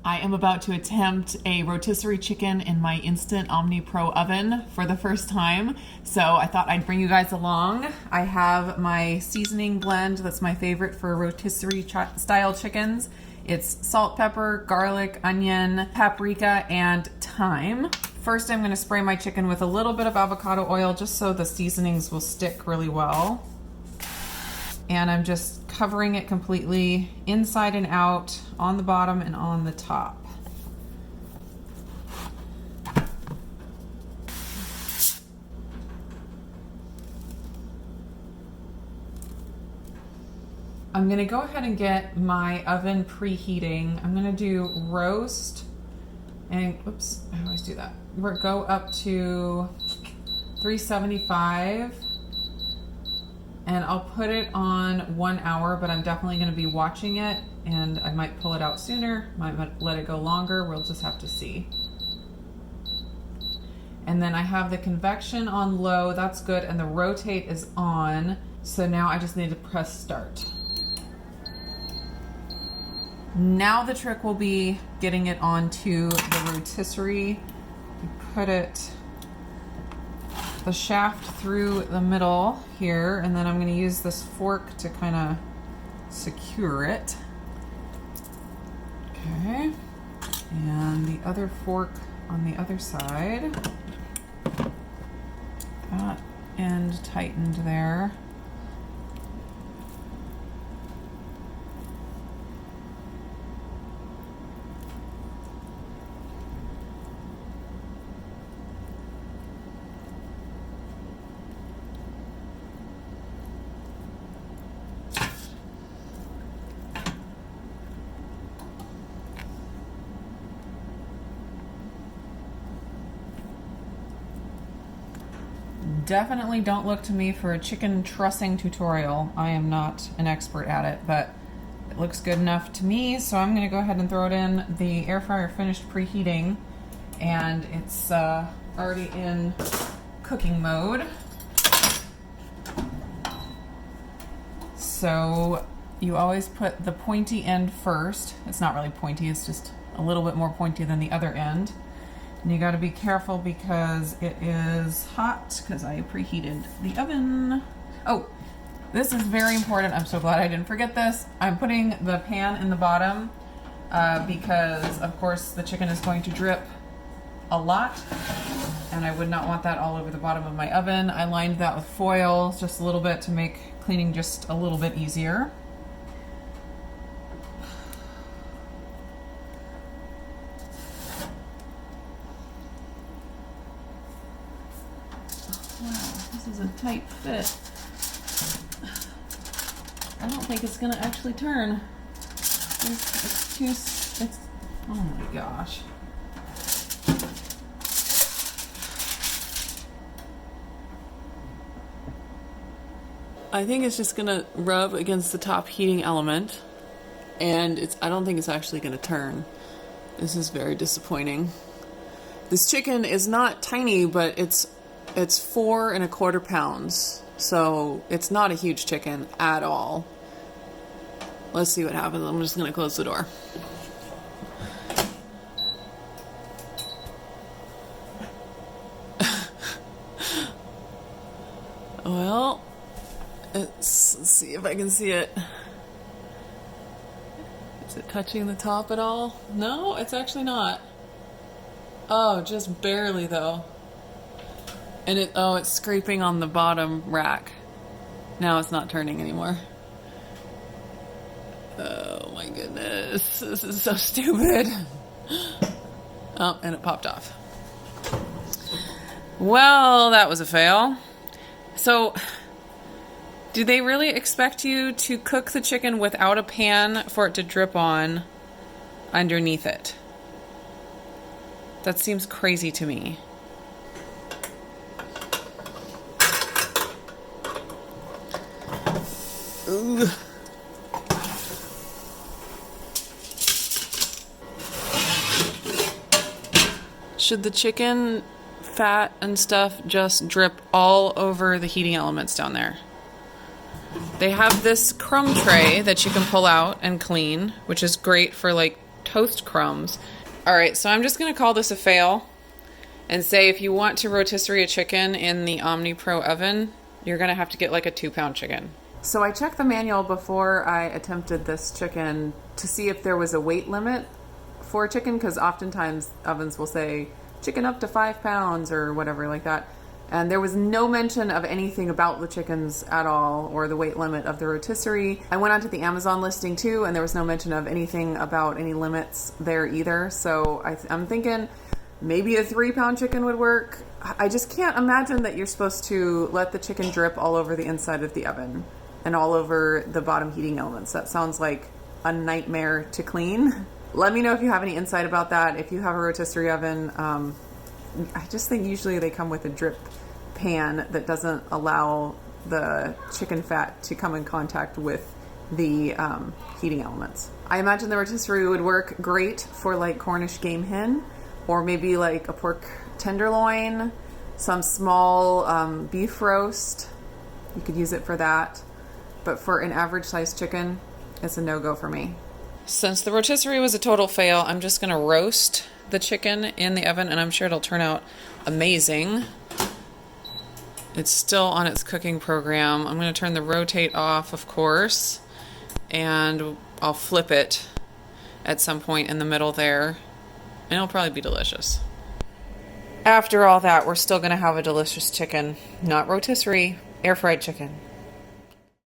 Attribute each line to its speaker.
Speaker 1: I am about to attempt a rotisserie chicken in my Instant Omni Pro oven for the first time, so I thought I'd bring you guys along. I have my seasoning blend that's my favorite for rotisserie style chickens. It's salt, pepper, garlic, onion, paprika, and thyme. First, I'm gonna spray my chicken with a little bit of avocado oil just so the seasonings will stick really well. And I'm just covering it completely inside and out, on the bottom and on the top. I'm gonna go ahead and get my oven preheating. I'm gonna do roast and, oops, I always do that. We'll go up to 375. And I'll put it on 1 hour, but I'm definitely gonna be watching it, and I might pull it out sooner, might let it go longer, we'll just have to see. And then I have the convection on low, that's good, and the rotate is on, so now I just need to press start. Now the trick will be getting it onto the rotisserie. You put it the shaft through the middle here, and then I'm going to use this fork to kind of secure it. Okay, and the other fork on the other side. That end tightened there. Definitely don't look to me for a chicken trussing tutorial. I am not an expert at it, but it looks good enough to me, so I'm gonna go ahead and throw it in. The air fryer finished preheating, and it's already in cooking mode. So you always put the pointy end first. It's not really pointy, it's just a little bit more pointy than the other end. And you gotta be careful because it is hot, because I preheated the oven. Oh, this is very important. I'm so glad I didn't forget this. I'm putting the pan in the bottom because, of course, the chicken is going to drip a lot, and I would not want that all over the bottom of my oven. I lined that with foil just a little bit to make cleaning just a little bit easier. This is a tight fit. I don't think it's gonna actually turn. It's oh my gosh. I think it's just gonna rub against the top heating element, and I don't think it's actually gonna turn. This is very disappointing. This chicken is not tiny, but it's 4 1/4 pounds, so it's not a huge chicken at all. Let's see what happens. I'm just gonna close the door. Well, let's see if I can see it. Is it touching the top at all? No, it's actually not. Oh, just barely though. And it's scraping on the bottom rack. Now it's not turning anymore. Oh my goodness, this is so stupid. Oh, and it popped off. Well, that was a fail. So, do they really expect you to cook the chicken without a pan for it to drip on underneath it? That seems crazy to me. Ooh. Should the chicken fat and stuff just drip all over the heating elements down there? They have this crumb tray that you can pull out and clean, which is great for like toast crumbs. All right, so I'm just gonna call this a fail and say if you want to rotisserie a chicken in the Omni Pro oven, you're gonna have to get like a 2-pound chicken. So I checked the manual before I attempted this chicken to see if there was a weight limit for a chicken, because oftentimes ovens will say chicken up to 5 pounds or whatever like that. And there was no mention of anything about the chickens at all, or the weight limit of the rotisserie. I went onto the Amazon listing too, and there was no mention of anything about any limits there either. So I'm thinking maybe a 3-pound chicken would work. I just can't imagine that you're supposed to let the chicken drip all over the inside of the oven and all over the bottom heating elements. That sounds like a nightmare to clean. Let me know if you have any insight about that. If you have a rotisserie oven, I just think usually they come with a drip pan that doesn't allow the chicken fat to come in contact with the heating elements. I imagine the rotisserie would work great for like Cornish game hen, or maybe like a pork tenderloin, some small beef roast. You could use it for that. But for an average sized chicken, it's a no-go for me. Since the rotisserie was a total fail, I'm just gonna roast the chicken in the oven, and I'm sure it'll turn out amazing. It's still on its cooking program. I'm gonna turn the rotate off, of course, and I'll flip it at some point in the middle there, and it'll probably be delicious. After all that, we're still gonna have a delicious chicken. Not rotisserie, air fried chicken.